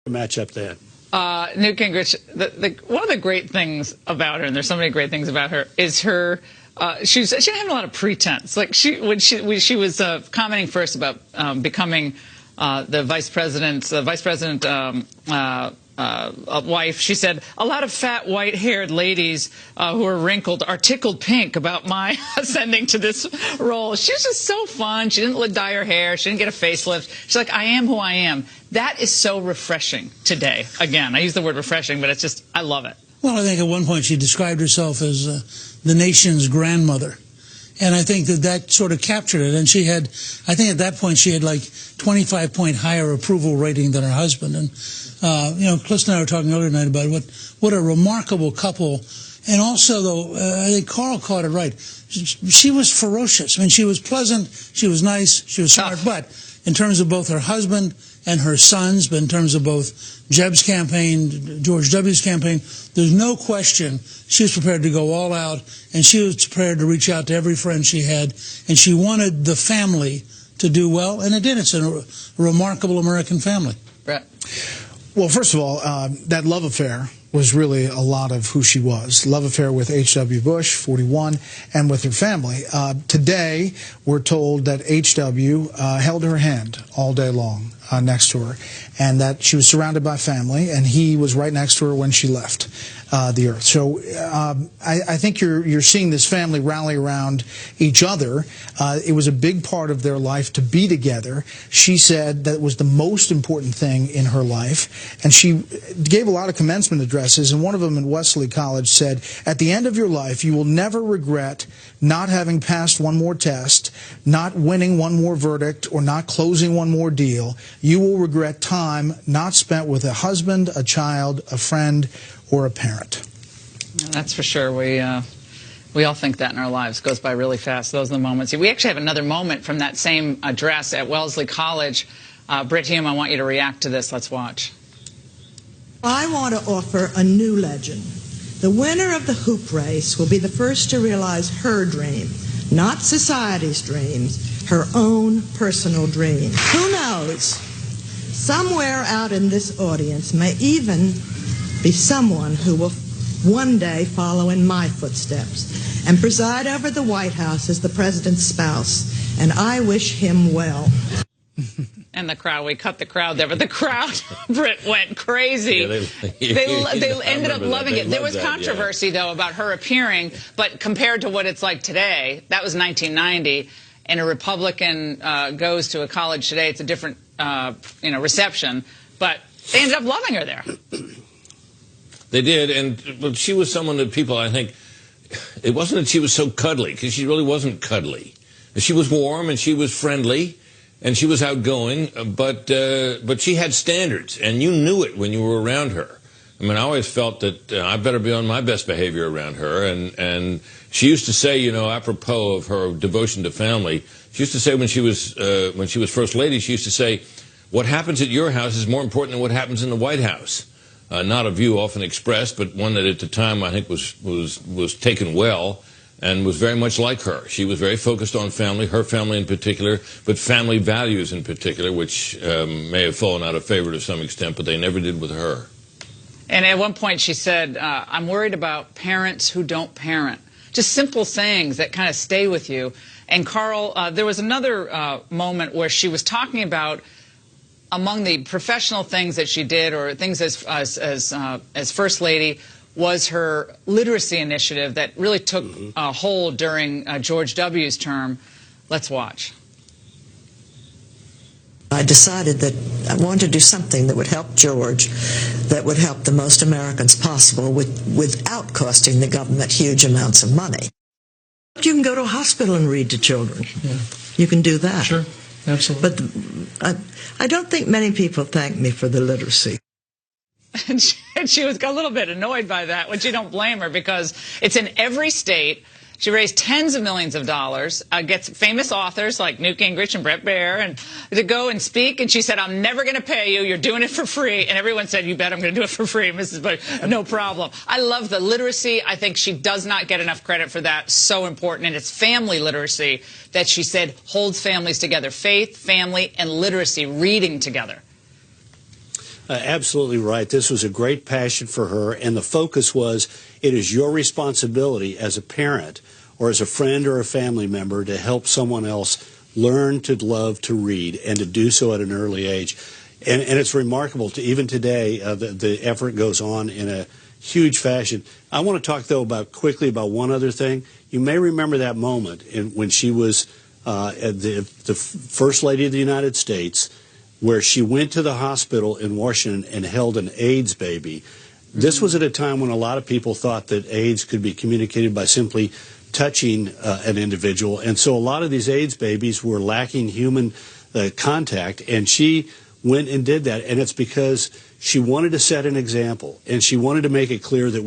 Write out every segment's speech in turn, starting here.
match up that. Newt Gingrich, one of the great things about her, and there's so many great things about her, is her. She didn't have a lot of pretense. Like when she was commenting first about becoming the vice president's wife, she said, a lot of fat, white-haired ladies who are wrinkled are tickled pink about my ascending to this role. She was just so fun. She didn't dye her hair. She didn't get a facelift. She's like, I am who I am. That is so refreshing today. Again, I use the word refreshing, but it's just, I love it. Well, I think at one point she described herself as the nation's grandmother. And I think that sort of captured it. And she had, I think at that point she had like 25-point higher approval rating than her husband. And, Cliff and I were talking earlier tonight about what a remarkable couple. And also, though, I think Carl caught it right. She was ferocious. I mean, she was pleasant, she was nice, she was smart. But in terms of both her husband and her sons, but in terms of both Jeb's campaign, George W.'s campaign, there's no question she was prepared to go all out, and she was prepared to reach out to every friend she had, and she wanted the family to do well, and it did. It's a remarkable American family. Brett. Well, first of all, that love affair was really a lot of who she was. Love affair with H.W. Bush, 41, and with her family. Today, we're told that H.W. held her hand all day long next to her, and that she was surrounded by family, and he was right next to her when she left the earth. So I think you're seeing this family rally around each other. It was a big part of their life to be together. She said that was the most important thing in her life, and she gave a lot of commencement addresses, and one of them in Wesley College said, at the end of your life, you will never regret not having passed one more test, not winning one more verdict, or not closing one more deal. You will regret time not spent with a husband, a child, a friend, or a parent. That's for sure. We all think that in our lives. It goes by really fast. Those are the moments. We actually have another moment from that same address at Wellesley College. Britt Hume, I want you to react to this. Let's watch. I want to offer a new legend. The winner of the hoop race will be the first to realize her dream, not society's dreams, her own personal dream. Who knows? Somewhere out in this audience may even be someone who will one day follow in my footsteps and preside over the White House as the president's spouse, and I wish him well. And the crowd, we cut the crowd there, but the crowd, Britt, went crazy. Yeah, they ended up loving it. There was controversy, though, about her appearing, but compared to what it's like today, that was 1990, and a Republican goes to a college today, it's a different reception, but they ended up loving her there. They did, and she was someone that people, I think, it wasn't that she was so cuddly, because she really wasn't cuddly. She was warm, and she was friendly, and she was outgoing, but she had standards, and you knew it when you were around her. I mean, I always felt that I better be on my best behavior around her, and she used to say, apropos of her devotion to family, she used to say when she was First Lady, she used to say, what happens at your house is more important than what happens in the White House. Not a view often expressed, but one that at the time I think was taken well and was very much like her. She was very focused on family, her family in particular, but family values in particular, which may have fallen out of favor to some extent, but they never did with her. And at one point she said, I'm worried about parents who don't parent. Just simple sayings that kind of stay with you. And Carl, there was another moment where she was talking about among the professional things that she did, or things as First Lady, was her literacy initiative that really took hold during George W.'s term. Let's watch. I decided that I wanted to do something that would help George, that would help the most Americans possible without costing the government huge amounts of money. You can go to a hospital and read to children. Yeah. You can do that. Sure, absolutely. But I don't think many people thank me for the literacy. And she was a little bit annoyed by that, which you don't blame her, because it's in every state. She raised tens of millions of dollars, gets famous authors like Newt Gingrich and Bret Baier and to go and speak. And she said, I'm never going to pay you. You're doing it for free. And everyone said, you bet I'm going to do it for free, Mrs. Bush. No problem. I love the literacy. I think she does not get enough credit for that. So important. And it's family literacy that she said holds families together. Faith, family, and literacy, reading together. Absolutely right. This was a great passion for her, and the focus was it is your responsibility as a parent or as a friend or a family member to help someone else learn to love to read and to do so at an early age. And it's remarkable to even today, the effort goes on in a huge fashion. I want to talk, though, quickly about one other thing. You may remember that moment when she was the First Lady of the United States, where she went to the hospital in Washington and held an AIDS baby. This was at a time when a lot of people thought that AIDS could be communicated by simply touching an individual. And so a lot of these AIDS babies were lacking human contact, and she went and did that. And it's because she wanted to set an example, and she wanted to make it clear that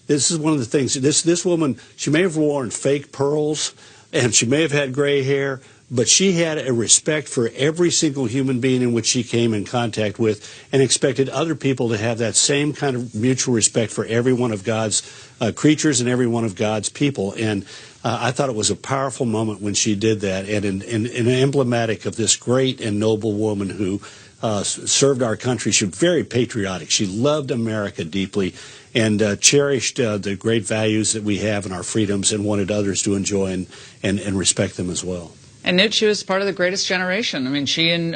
this is one of the things, this woman, she may have worn fake pearls, and she may have had gray hair, but she had a respect for every single human being in which she came in contact with, and expected other people to have that same kind of mutual respect for every one of God's creatures and every one of God's people. And I thought it was a powerful moment when she did that, and emblematic of this great and noble woman who served our country. She was very patriotic. She loved America deeply and cherished the great values that we have and our freedoms, and wanted others to enjoy and respect them as well. And Newt, she was part of the greatest generation. I mean, she and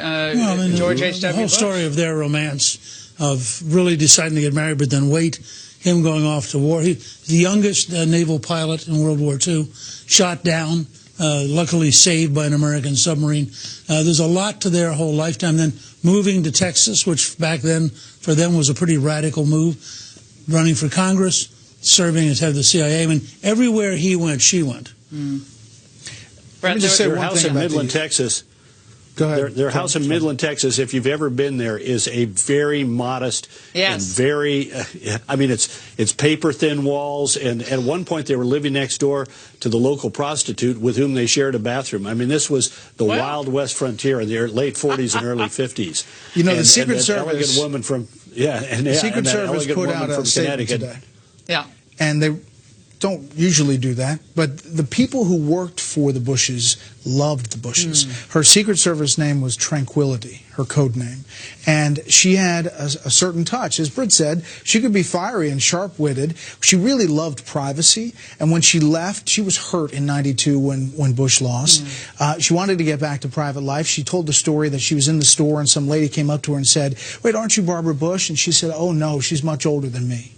George H.W. Bush. The whole story of their romance, of really deciding to get married, but then wait, him going off to war. He's the youngest naval pilot in World War II, shot down, luckily saved by an American submarine. There's a lot to their whole lifetime. Then moving to Texas, which back then for them was a pretty radical move, running for Congress, serving as head of the CIA. I mean, everywhere he went, she went. Let me just say one thing about Midland, Texas. Go ahead. Their house in Midland, Texas, if you've ever been there, is a very modest and very, I mean, it's paper-thin walls. And at one point, they were living next door to the local prostitute with whom they shared a bathroom. I mean, this was the Wild West frontier in their late 40s and early 50s. You know, the Secret Service. Elegant woman from, the Secret Service put out a statement today. Yeah. And they don't usually do that, but the people who worked for the Bushes loved the Bushes. Her Secret Service name was Tranquility, her code name, and she had a certain touch. As Britt said, she could be fiery and sharp-witted. She really loved privacy, and when she left, she was hurt in '92 when Bush lost. She wanted to get back to private life. She told the story that she was in the store and some lady came up to her and said, "Wait, aren't you Barbara Bush?" And she said, "Oh no, she's much older than me."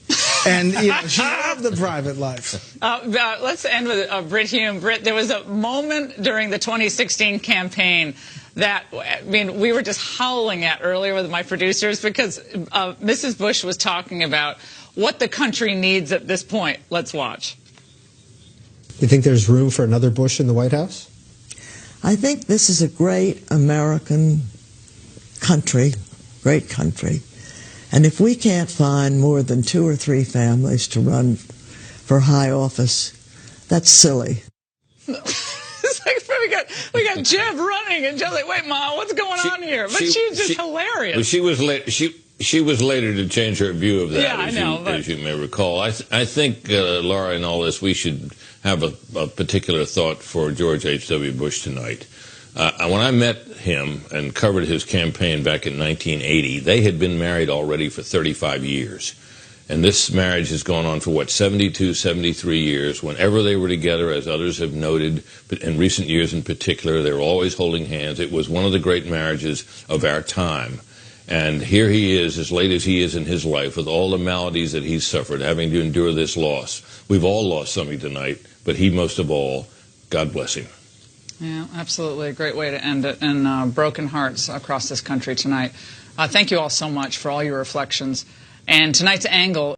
And you know, she loved the private life. Let's end with Britt Hume. Britt, there was a moment during the 2016 campaign that, I mean, we were just howling at earlier with my producers because Mrs. Bush was talking about what the country needs at this point. Let's watch. You think there's room for another Bush in the White House? I think this is a great American country, great country. And if we can't find more than 2 or 3 families to run for high office, that's silly. It's like we got Jeb running, and Jeb's like, "Wait, Mom, what's going on here?" But she's just hilarious. But she was later to change her view of that. Yeah, I know. As you may recall, I think Laura, in all this, we should have a particular thought for George H.W. Bush tonight. When I met him and covered his campaign back in 1980, they had been married already for 35 years. And this marriage has gone on for, 72, 73 years. Whenever they were together, as others have noted, but in recent years in particular, they were always holding hands. It was one of the great marriages of our time. And here he is, as late as he is in his life, with all the maladies that he's suffered, having to endure this loss. We've all lost something tonight, but he most of all. God bless him. Yeah, absolutely. A great way to end it. And broken hearts across this country tonight. Thank you all so much for all your reflections. And tonight's angle